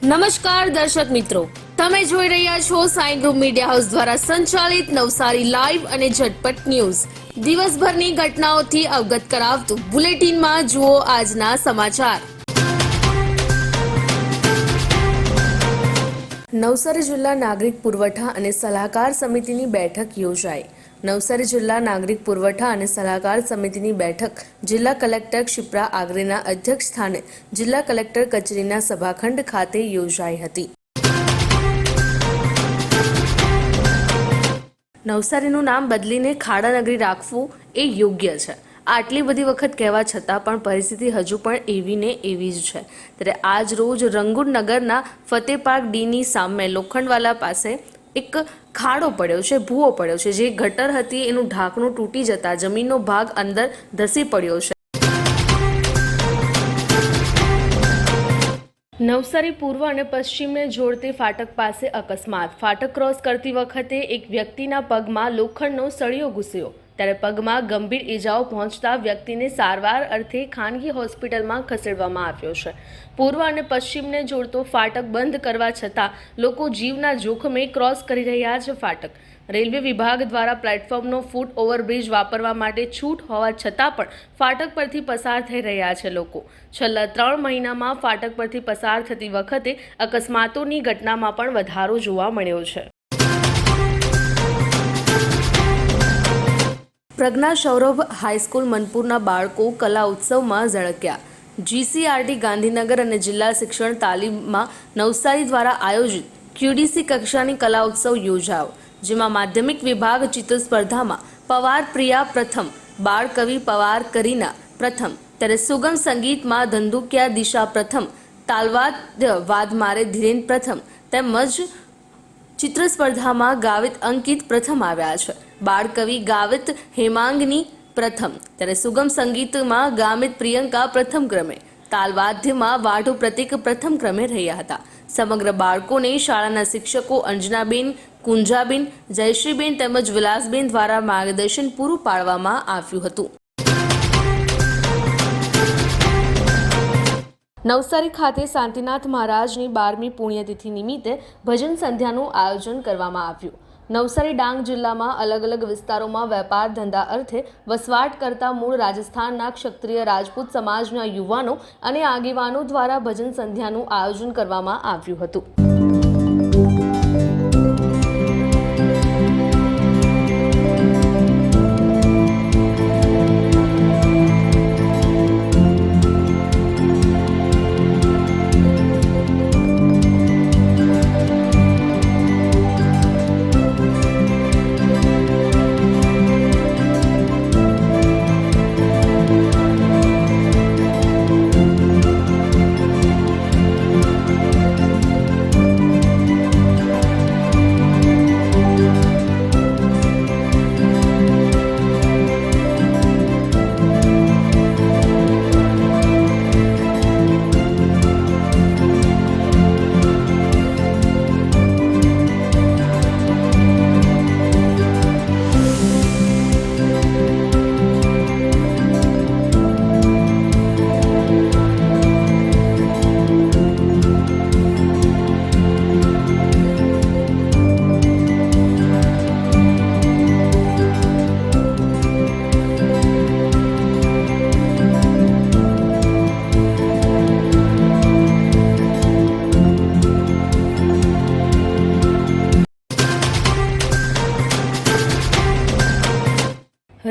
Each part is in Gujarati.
નમસ્કાર દર્શક મિત્રો, તમે જોઈ રહ્યા છો સાઈ ગ્રુપ મીડિયા હાઉસ દ્વારા સંચાલિત નવસારી લાઈવ અને ઝટપટ ન્યૂઝ. દિવસભરની ઘટનાઓથી અવગત કરાવતું બુલેટિનમાં જુઓ આજના સમાચાર. નવસારી જિલ્લા નાગરિક પુરવઠા અને સલાહકાર સમિતિની બેઠક યોજાઈ. નવસારી જિલ્લા નાગરિક પુરવઠા અને સલાહકાર સમિતિની બેઠક જિલ્લા કલેક્ટર ક્ષિપ્રા આગરેના અધ્યક્ષ સ્થાને જિલ્લા કલેક્ટર કચેરીના સભાખંડ ખાતે યોજાઈ હતી. નવસારીનું નામ બદલીને ખાડાનગરી રાખવું એ યોગ્ય છે. આટલી બધી વખત કહેવા છતાં પણ પરિસ્થિતિ હજુ પણ એવી ને એવી જ છે. ત્યારે આજ રોજ રંગૂન નગરના ફતેહ પાર્ક ડીની સામે લોખંડવાલા પાસે એક ખાડો પડ્યો છે, ભૂવો પડ્યો છે. જે ગટર હતી એનું ઢાંકણું તૂટી જતા જમીનનો ભાગ અંદર ધસી પડ્યો છે. નવસારી પૂર્વ અને પશ્ચિમને જોડતી ફાટક પાસે અકસ્માત. ફાટક ક્રોસ કરતી વખતે એક વ્યક્તિના પગમાં લોખંડનો સળિયો ઘૂસ્યો. ત્યારે પગમાં ગંભીર ઈજાઓ પહોંચતા વ્યક્તિને સારવાર અર્થે ખાનગી હોસ્પિટલમાં ખસેડવામાં આવ્યો છે. પૂર્વ અને પશ્ચિમને જોડતો ફાટક બંધ કરવા છતાં લોકો જીવના જોખમે ક્રોસ કરી રહ્યા છે. ફાટક રેલવે વિભાગ દ્વારા પ્લેટફોર્મનો ફૂટ ઓવરબ્રિજ વાપરવા માટે છૂટ હોવા છતાં પણ ફાટક પરથી પસાર થઈ રહ્યા છે લોકો. છેલ્લા 3 મહિનામાં ફાટક પરથી પસાર થતી વખતે અકસ્માતોની ઘટનામાં પણ વધારો જોવા મળ્યો છે. પ્રજ્ઞા સૌરભ હાઈસ્કૂલ મનપુરના બાળકો કલા ઉત્સવમાં ઝળક્યા. GCRT ગાંધીનગર અને જિલ્લા શિક્ષણ તાલીમમાં નવસારી દ્વારા આયોજિત QDC કક્ષાની કલા ઉત્સવ યોજાયો. જેમાં માધ્યમિક વિભાગ ચિત્ર સ્પર્ધામાં પવાર પ્રિયા પ્રથમ, બાળ કવિ પવાર કરીના પ્રથમ, ત્યારે સુગમ સંગીતમાં ધંધુકિયા દિશા પ્રથમ, તાલવાદ્ય વાદમારે ધીરેન પ્રથમ તેમજ ચિત્ર સ્પર્ધામાં ગાવિત અંકિત પ્રથમ આવ્યા છે. બાળ કવિ ગાવિત હેમાંગની પ્રથમ, ત્યારે સુગમ સંગીતમાં ગામિત પ્રિયંકા પ્રથમ ક્રમે, તાલવાદ્યમાં વાઢુ પ્રતિક પ્રથમ ક્રમે રહ્યા હતા. સમગ્ર બાળકોને શાળાના શિક્ષકો અંજનાબેન, કુંજાબેન, જયશ્રીબેન તેમજ વિલાસબેન દ્વારા માર્ગદર્શન પૂરું પાડવામાં આવ્યું હતું. નવસારી ખાતે શાંતિનાથ મહારાજની 12મી પુણ્યતિથિ નિમિત્તે ભજન સંધ્યાનું આયોજન કરવામાં આવ્યું. નવસારી ડાંગ જિલ્લામાં અલગ અલગ વિસ્તારોમાં વેપાર ધંધા અર્થે વસવાટ કરતા મૂળ રાજસ્થાનના ક્ષત્રિય રાજપૂત સમાજના યુવાનો અને આગેવાનો દ્વારા ભજન સંધ્યાનું આયોજન કરવામાં આવ્યું હતું.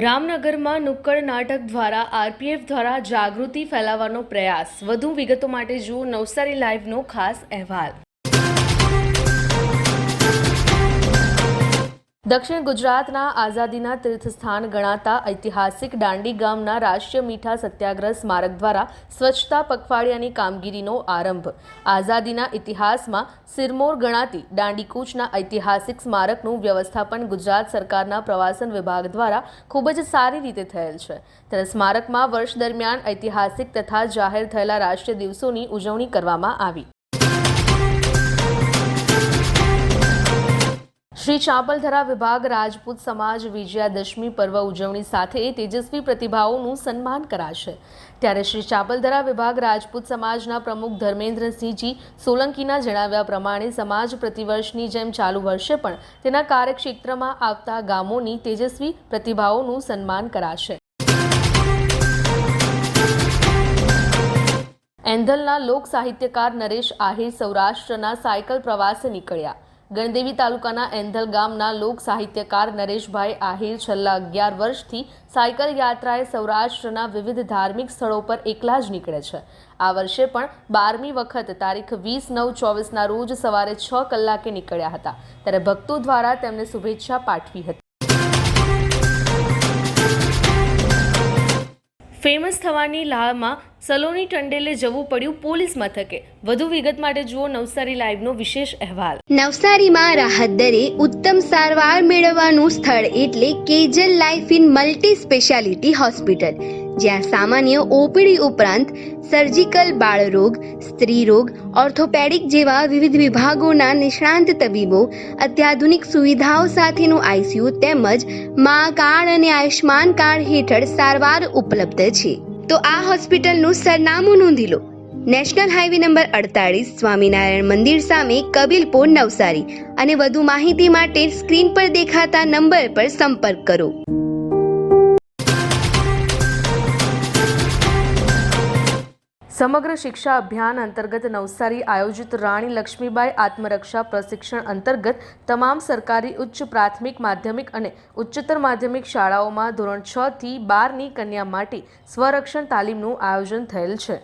રામનગરમાં નુક્કડ નાટક દ્વારા RPF દ્વારા જાગૃતિ ફેલાવવાનો પ્રયાસ. વધુ વિગતો માટે જુઓ નવસારી લાઈવનો ખાસ અહેવાલ. દક્ષિણ ગુજરાતના આઝાદીના તીર્થસ્થાન ગણાતા ઐતિહાસિક દાંડી ગામના રાષ્ટ્રીય મીઠા સત્યાગ્રહ સ્મારક દ્વારા સ્વચ્છતા પખવાડિયાની કામગીરીનો આરંભ. આઝાદીના ઇતિહાસમાં સિરમોર ગણાતી દાંડીકૂચના ઐતિહાસિક સ્મારકનું વ્યવસ્થાપન ગુજરાત સરકારના પ્રવાસન વિભાગ દ્વારા ખૂબ જ સારી રીતે થયેલ છે. ત્યારે સ્મારકમાં વર્ષ દરમિયાન ઐતિહાસિક તથા જાહેર થયેલા રાષ્ટ્રીય દિવસોની ઉજવણી કરવામાં આવી. શ્રી ચાંપલધરા વિભાગ રાજપૂત સમાજ વિજયાદશમી પર્વ ઉજવણી સાથે તેજસ્વી પ્રતિભાઓનું સન્માન કરાશે। ત્યારે શ્રી ચાંપલધરા વિભાગ રાજપૂત સમાજના પ્રમુખ ધર્મેન્દ્રસિંહજી સોલંકીના જણાવ્યા પ્રમાણે સમાજ પ્રતિવર્ષની જેમ ચાલુ વર્ષે પણ તેના કાર્યક્ષેત્રમાં આવતા ગામોની તેજસ્વી પ્રતિભાઓનું સન્માન કરાશે। એંધલના લોક સાહિત્યકાર નરેશ આહિર સૌરાષ્ટ્રના સાયકલ પ્રવાસે નીકળ્યા। ગણદેવી તાલુકાના એંધલ ગામના લોક સાહિત્યકાર નરેશભાઈ આહિર છેલ્લા 11 વર્ષથી સાયકલ યાત્રાએ સૌરાષ્ટ્રના વિવિધ ધાર્મિક સ્થળો પર એકલા જ નીકળે છે। આ વર્ષે પણ 12મી વખત તારીખ 20/9/24ના રોજ સવારે 6 કલાકે નીકળ્યા હતા। ત્યારે ભક્તો દ્વારા તેમને શુભેચ્છા પાઠવી હતી। ફેમસ થવાની લાહમાં સલોની ટંડેલે જવું પડ્યું પોલીસ મથકે। વધુ વિગત માટે જુઓ નવસારી લાઈવનો વિશેષ અહેવાલ। નવસારીમાં રાહત દરે ઉત્તમ સારવાર મેળવવાનું સ્થળ એટલે Kejal life in multi speciality hospital, જ્યાં સામાન્ય ઓપીડી ઉપરાંત સર્જિકલ, બાળરોગ, સ્ત્રી રોગ, ઓર્થોપેડિક જેવા વિવિધ વિભાગોના નિષ્ણાંત તબીબો, અત્યાધુનિક સુવિધાઓ સાથેનું આઈસીયુ તેમજ મા કાર્ડ અને આયુષ્માન કાર્ડ હેઠળ સારવાર ઉપલબ્ધ છે। તો આ હોસ્પિટલનું સરનામું નોંધી લો। નેશનલ હાઈવે નંબર 48 સ્વામિનારાયણ મંદિર સામે કબીલપુર, નવસારી। અને વધુ માહિતી માટે સ્ક્રીન પર દેખાતા નંબર પર સંપર્ક કરો। સમગ્ર શિક્ષા અભિયાન અંતર્ગત નવસારી આયોજિત રાણી લક્ષ્મીબાઈ આત્મરક્ષા પ્રશિક્ષણ અંતર્ગત તમામ સરકારી ઉચ્ચ પ્રાથમિક, માધ્યમિક અને ઉચ્ચતર માધ્યમિક શાળાઓમાં ધોરણ 6 થી 12ની કન્યા માટે સ્વરક્ષણ તાલીમનું આયોજન થયેલ છે।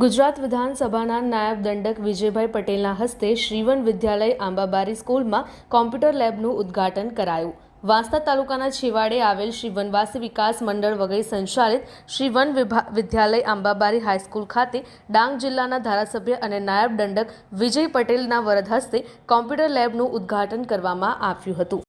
ગુજરાત વિધાનસભાના નાયબ દંડક વિજયભાઈ પટેલના હસ્તે શ્રીવન વિદ્યાલય આંબાબારી સ્કૂલમાં કોમ્પ્યુટર લેબનું ઉદ્ઘાટન કરાયું। વાંસદા તાલુકાના છેવાડે આવેલ શ્રી વનવાસી વિકાસ મંડળ વગેરે સંચાલિત શ્રી વન વિદ્યાલય આંબાબારી હાઈસ્કૂલ ખાતે ડાંગ જિલ્લાના ધારાસભ્ય અને નાયબ દંડક વિજય પટેલના વરદ હસ્તે કોમ્પ્યુટર લેબનું ઉદ્ઘાટન કરવામાં આવ્યું હતું।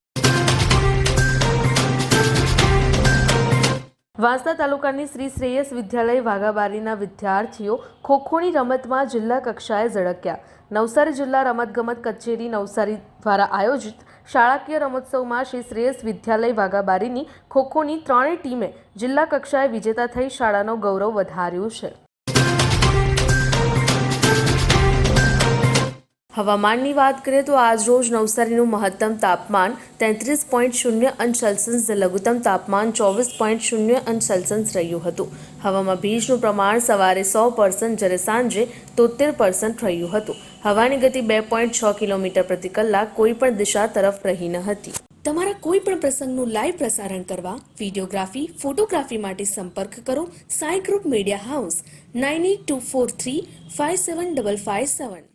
વાંસદા તાલુકાની શ્રી શ્રેયસ વિદ્યાલય વાઘાબારીના વિદ્યાર્થીઓ ખોખોની રમતમાં જિલ્લા કક્ષાએ ઝળક્યા। નવસારી જિલ્લા રમતગમત કચેરી નવસારી દ્વારા આયોજિત શાળાકીય રમોત્સવમાં શ્રી શ્રેયસ વિદ્યાલય વાઘાબારીની ખોખોની 3 ટીમે જિલ્લા કક્ષાએ વિજેતા થઈ શાળાનો ગૌરવ વધાર્યું છે। હવામાનની વાત કરીએ તો આજ રોજ નવસારીનું મહત્તમ તાપમાન 33.0 અંશ સેલ્સિયસ, લઘુત્તમ તાપમાન 24.0 અંશ સેલ્સિયસ રહ્યું હતું। હવામાં ભેજનું પ્રમાણ સવારે 100%, જ્યારે સાંજે 73% રહ્યું હતું। હવાની ગતિ 2.6 કિલોમીટર પ્રતિ કલાક કોઈ પણ દિશા તરફ રહી ન હતી। તમારા કોઈ પણ પ્રસંગનું લાઈવ પ્રસારણ કરવા, વિડીયોગ્રાફી, ફોટોગ્રાફી માટે સંપર્ક કરો સાઈ ગ્રુપ મીડિયા હાઉસ 9824357557।